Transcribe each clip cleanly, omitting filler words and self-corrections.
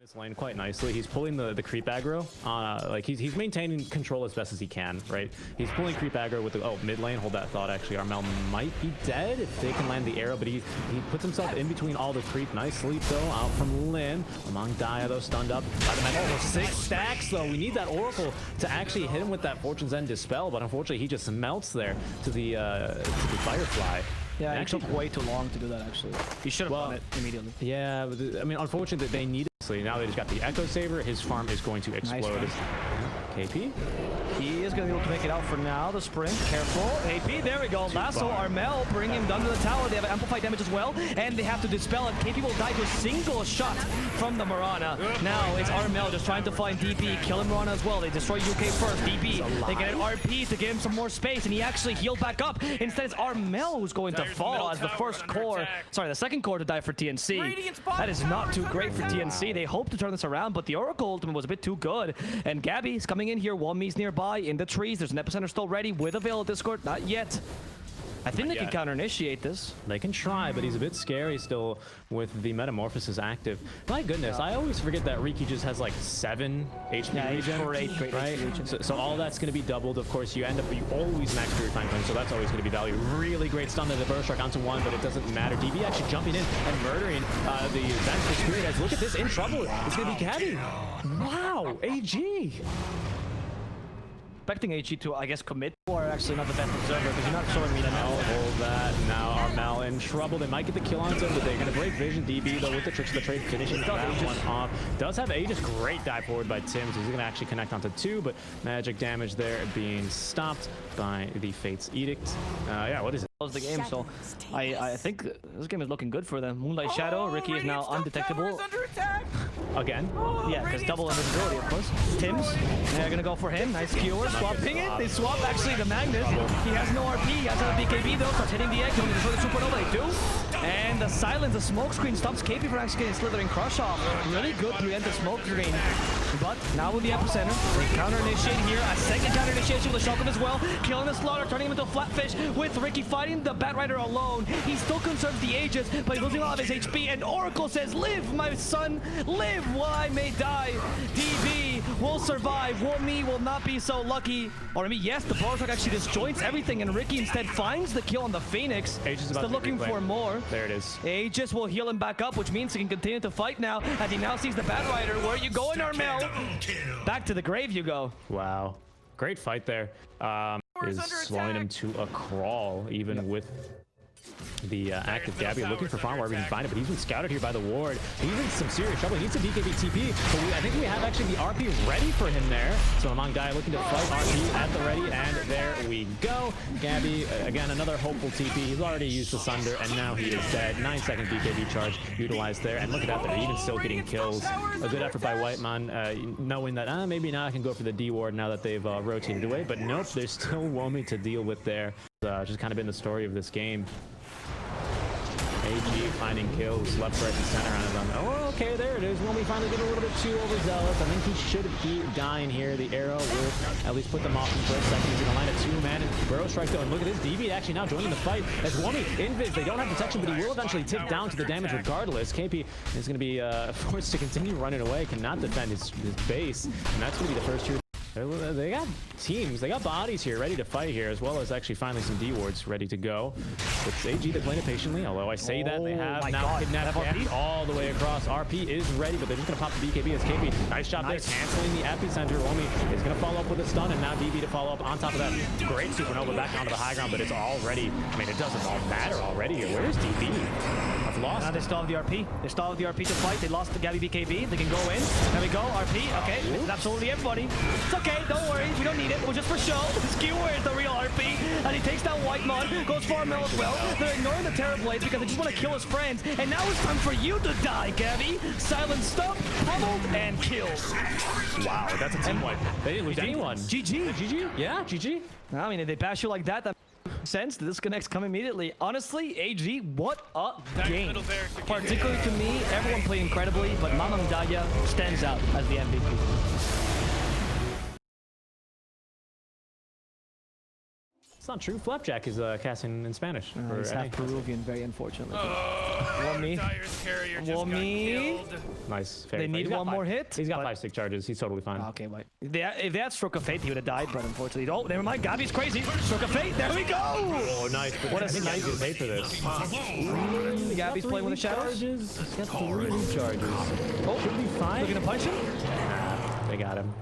this lane quite nicely. He's pulling the creep aggro. Like he's maintaining control as best as he can, right? He's pulling creep aggro with the mid lane. Hold that thought. Actually, Armel might be dead if they can land the arrow, but he puts himself in between all the creep. Nice sleep though out from Lin. Among Dia though stunned up by the man. Almost 6 stacks though. We need that Oracle to actually hit him with that Fortune's End Dispel, but unfortunately he just melts there to the Firefly. Yeah, it took way too long to do that, actually. He should have done it immediately. Yeah, but I mean, unfortunately, they need it. Now they just got the Echo Saber. His farm is going to explode. Nice. KP? He is going to be able to make it out for now. The sprint, careful. AP, there we go. Lasso, Armel, bring him down to the tower. They have amplified damage as well, and they have to dispel it. KP will die to a single shot from the Mirana. Now it's Armel just trying to find DP, kill him Mirana as well. They destroy UK first. DP, they get an RP to give him some more space, and he actually healed back up. Instead, it's Armel who's going to fall as the first core, sorry, the second core to die for TNC. That is not too great for TNC. They hope to turn this around, but the Oracle ultimate was a bit too good. And Gabbi is coming in here. Wami's nearby in the trees. There's an epicenter still ready with a Veil Discord. Not yet. I think they can counter-initiate this. They can try, but he's a bit scary still with the Metamorphosis active. My goodness, I always forget that Riki just has like 7 HP regen, right? So all that's going to be doubled. Of course, you always max for your time frame, so that's always going to be value. Really great stun to the Burst Strike onto 1, but it doesn't matter. DB actually jumping in and murdering the Vengeful Spirit. Guys, look at this, in trouble. It's going to be Gabbi. Wow, AG. Expecting AG to, I guess, commit, or actually not the best observer, because you're not showing me that. Hold that. Now Armel in trouble. They might get the kill on him, but they're going to break vision. DB, though, with the tricks of the trade, finishing that one off. Does have Aegis. Great dive forward by Tim, so he's going to actually connect onto 2, but magic damage there being stopped by the Fate's Edict. Yeah, what is it? The game, so I think this game is looking good for them. Moonlight Shadow, Riki is now undetectable. Again? Yeah, because double invisibility, of course. Tim's, they're gonna go for him. Nice skewer, swapping it. They swap actually the Magnus. He has no RP, he has a BKB though, starts hitting the egg, going to destroy the Supernova. They do. And the silence, the smoke screen stops KP from actually getting Slithering Crush off. Really good preemptive smoke screen. But now with the epicenter, they counter-initiate here. A second counter-initiation with a shotgun as well. Killing the Slaughter, turning him into a Flatfish with Riki fighting the Batrider alone. He still conserves the Aegis, but he's losing a lot of his HP. And Oracle says, live, my son, live while I may die. DB will survive. Wami will not be so lucky. Or I mean, yes, the Power Truck actually disjoints everything, and Riki instead finds the kill on the Phoenix. Aegis still looking for more. There it is. Aegis will heal him back up, which means he can continue to fight now, as he now sees the Batrider. Where are you going, Armel? Back to the grave you go. Wow. Great fight there. Is slowing him to a crawl, even with the active Gabbi looking for farm where we can find it, but he's been scouted here by the ward. He's in some serious trouble. He needs some BKB TP, but I think we have actually the RP ready for him there. So Among Dia looking to fight RP at the ready, and there we go. Gabbi, again, another hopeful TP. He's already used the Sunder, and now he is dead. 9-second BKB charge utilized there, and look at that, they're even still getting kills. A good effort by Whiteman, knowing that maybe now I can go for the D ward now that they've rotated away, but nope, there's still Womi to deal with there. Just kind of been the story of this game. AG finding kills left, right, and center on his own. Oh, okay, there it is. When we finally get a little bit too overzealous, I think he should be dying here. The arrow will at least put them off in for a second. He's going to land a 2-man and Burrow Strike though. And look at this, DB actually now joining the fight. As Wami invis, they don't have protection, but he will eventually tick down to the damage regardless. KP is going to be forced to continue running away, cannot defend his base, and that's going to be the first tier. They got teams, they got bodies here ready to fight here, as well as actually finally some D wards ready to go. It's AG, they're playing it patiently, although I say that they have now kidnapped RP all the way across. RP is ready, but they're just going to pop the BKB as KP. Nice job there, canceling the epicenter. Wami is going to follow up with a stun, and now DB to follow up on top of that. Great Supernova back onto the high ground, but it's already, I mean, it doesn't all matter already. Where's DB? I've lost. Now they still have the RP. They still have the RP to fight. They lost the Gabbi BKB. They can go in. There we go, RP. Okay, it's absolutely everybody. It's okay, don't worry. We don't need it. It was just for show. Skewer is the real RP. And he takes down Whitemon. Goes for Armel as well. They're ignoring the Terror Blades because they just want to kill his friends. And now it's time for you to die, Gabbi. Silent stop, pummeled, and killed. Wow, that's a team wipe. They didn't lose anyone. GG. GG? Yeah, GG. I mean, if they bash you like that, that makes sense. The disconnects come immediately. Honestly, AG, what a game. Particularly to me, everyone played incredibly, but Among Dia stands out as the MVP. It's not true. Flapjack is casting in Spanish. For He's half Peruvian, very unfortunately. Wommy. Nice. They need one more hit. He's got 5 stick charges. He's totally fine. Okay, wait. If they had Stroke of Fate, he would have died, but unfortunately, oh, never mind. Gabbi's crazy. Stroke of Fate. There we go. Oh, nice. What a I think nice Gabbi paid for this. Gabbi's playing with the shadows. He's got 3 loot charges. Oh, should be fine. Looking to punch him? Nah, they got him.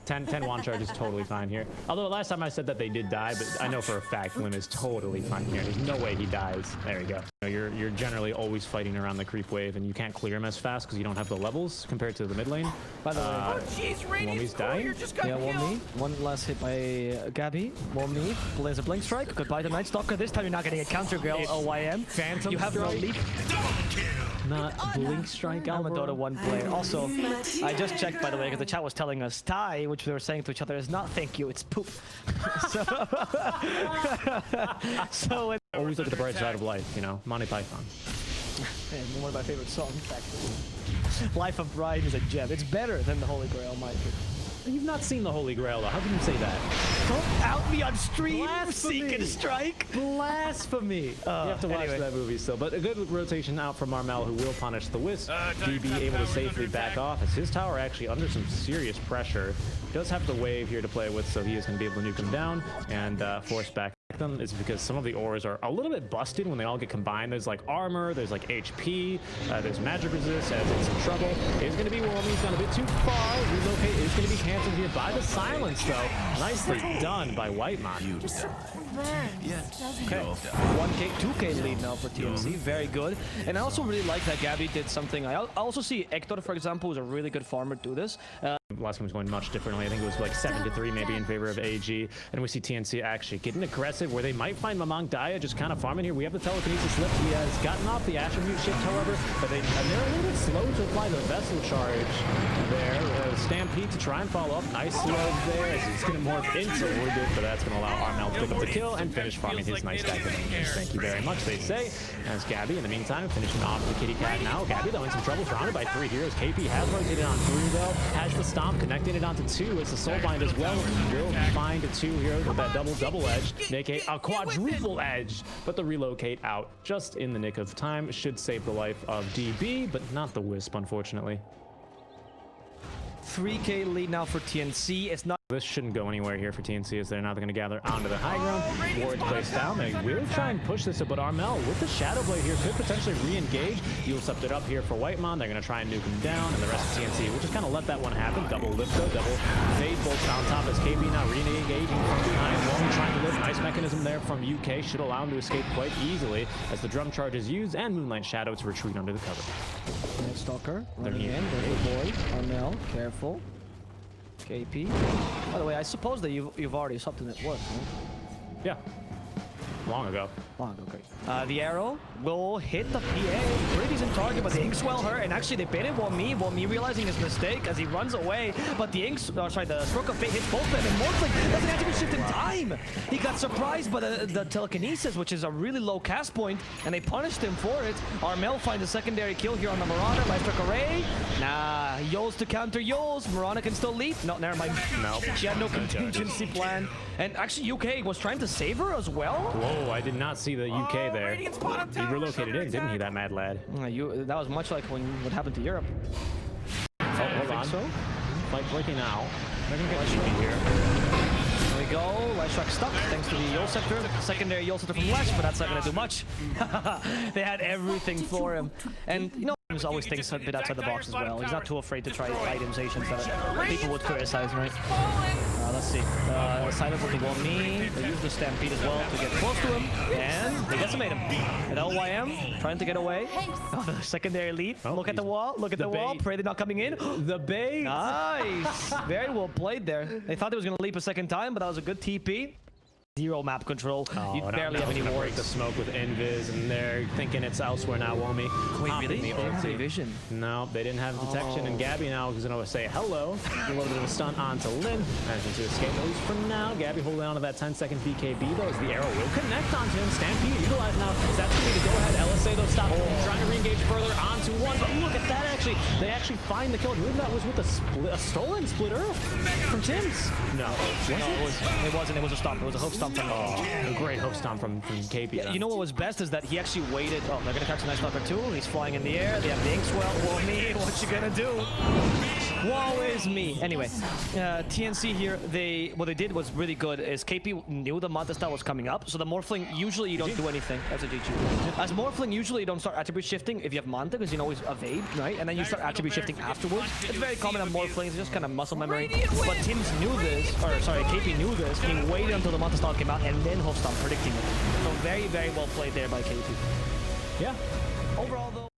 10 wand charge is totally fine here. Although last time I said that they did die, but I know for a fact Lim is totally fine here. There's no way he dies. There you go. You're generally always fighting around the creep wave, and you can't clear him as fast because you don't have the levels compared to the mid lane. By the way, Wommy's dying. Yeah, Wommy. One last hit by Gabbi. Wommy plays a blink strike. Goodbye to Night Stalker. This time you're not getting a counter girl. OYM. Phantom You have no strike. leap. Not blink strike. I'm a Dota 1 player. Also, I just checked, by the way, because the chat was telling us Thai, which we were saying to each other, is not thank you, it's poop. so Always look at the bright side of life, you know. Monty Python. one of my favorite songs, actually. Life of Brian is a gem. It's better than the Holy Grail, my opinion. You've not seen the Holy Grail, though. How can you say that? Don't out me on stream, Blasphemy. Seek and Strike. Blasphemy. You have to watch that movie still. But a good rotation out from Armel, who will punish the Wisp. DB able to safely back off as his tower actually under some serious pressure. He does have the wave here to play with, so he is going to be able to nuke him down and force back them. Is because some of the auras are a little bit busted when they all get combined. There's like armor, there's like HP, there's magic resist, as it's in trouble. It's going to be Wommy. He's gone a bit too far. Relocate is going to be canceled here by the silence, though. Nicely done by Whitemon. Okay, 1K, 2K lead now for TNC. Very good. And I also really like that Gabbi did something. I also see Hector, for example, who's a really good farmer, do this. Last one was going much differently. I think it was like 7-3 maybe in favor of AG. And we see TNC actually getting aggressive where they might find Mamang Daya just kind of farming here. We have the telekinesis lift. He has gotten off the attribute shift, however, but they're a little bit slow to apply the vessel charge there. Stampede to try and follow up. Nice slow there as he's going to morph into Wounded, but that's going to allow Armel to pick up the kill and finish farming his nice stack of minions. Thank you very much, they say. As Gabbi, in the meantime, finishing off the kitty cat now. Gabbi, though, in some trouble, surrounded by 3 heroes. KP has rotated on 3, though. Has the stomp, connecting it onto 2. It's the Soulbind as well. Will find 2 heroes with that double edge, make a quadruple edge, but the relocate out just in the nick of time should save the life of DB, but not the Wisp, unfortunately. 3K lead now for TNC. It's not. This shouldn't go anywhere here for TNC as they're now going to gather onto the high ground. Ward's placed down. They will try and push this, but Armel with the Shadow Blade here could potentially re-engage. You'll accept it up here for Whitemon. They're going to try and nuke him down, and the rest of TNC will just kind of let that one happen. Double lift though, double fade bolts on top as KB now re-engaging from behind. One trying to lift. Nice mechanism there from UK. Should allow him to escape quite easily as the drum charge is used and Moonlight Shadow to retreat under the cover. Night Stalker. They're here. Good boy. Armel, careful. KP. By the way, I suppose that you've already subbed in it once, right? Yeah. Long ago. Long ago, great. The arrow will hit the PA. Pretty decent target, but the Inkswell hurt. And actually, they baited Wommy realizing his mistake as he runs away. But the the Stroke of Fate hits both of them. And Morphling doesn't actually shift in time. He got surprised by the telekinesis, which is a really low cast point, and they punished him for it. Armel finds a secondary kill here on the Marauder. Maestro Array. Nah, Yols to counter Yols. Marauder can still leap. No, never mind. No. She had no contingency plan. And actually, UK was trying to save her as well. Whoa, I did not see the UK there. He relocated in, didn't he, that mad lad? That was much like what happened to Europe. Oh, hold on. So? Like breaking out. They're gonna get GP here. There we go. Lashak stuck thanks to the Yol Scepter. Secondary Yol Scepter from Lash, but that's not gonna do much. They had everything for him. And you know, he always thinks a bit outside the box as well. He's not too afraid to try itemizations that people would criticize, right? Let's see. Silent looking on me. They use the Stampede as well to get close to him. And they decimate him. And LYM trying to get away. Oh, the secondary lead. Oh, look at the wall. Look at the wall. Pray they're not coming in. The bait. Nice. Very well played there. They thought he was going to leap a second time, but that was a good TP. Zero map control. You barely have any wards. The smoke with Invis, and they're thinking it's elsewhere now, Wommy. Wait, really? They didn't have any vision. No, they didn't have detection, and Gabbi now is going to say hello. A little bit of a stunt onto Lin. Managing to escape, at least for now. Gabbi holding on to that 10-second BKB, though, as the arrow will connect onto him. Stampede utilized now. Is that going to be the go-ahead? LSA away though, stop. Trying to re-engage further onto one, but look at that actually. They actually find the kill. I believe that was with a stolen split Earth from Tim's. No. It wasn't. It was a stomp. It was a hoof stomp from A great hoof stomp from KP. Yeah, you know what was best is that he actually waited. Oh, they're gonna catch a nice knocker too. He's flying in the air. They have the ink swell. Well, me, what you gonna do? Woe is me. Anyway, TNC here, what they did was really good. Is KP knew the Manta style was coming up, so the Morphling usually you don't do anything. That's a GG. As Morphling, usually you don't start attribute shifting if you have Manta because you can always evade, right? And then you start attribute shifting afterwards. It's very common on Morphlings. It's just kind of muscle memory. But Tim's knew this, or sorry, KP knew this. He waited until the Manta style came out and then hoof stomp, predicting it. So very, very well played there by KP. Yeah. Overall, though.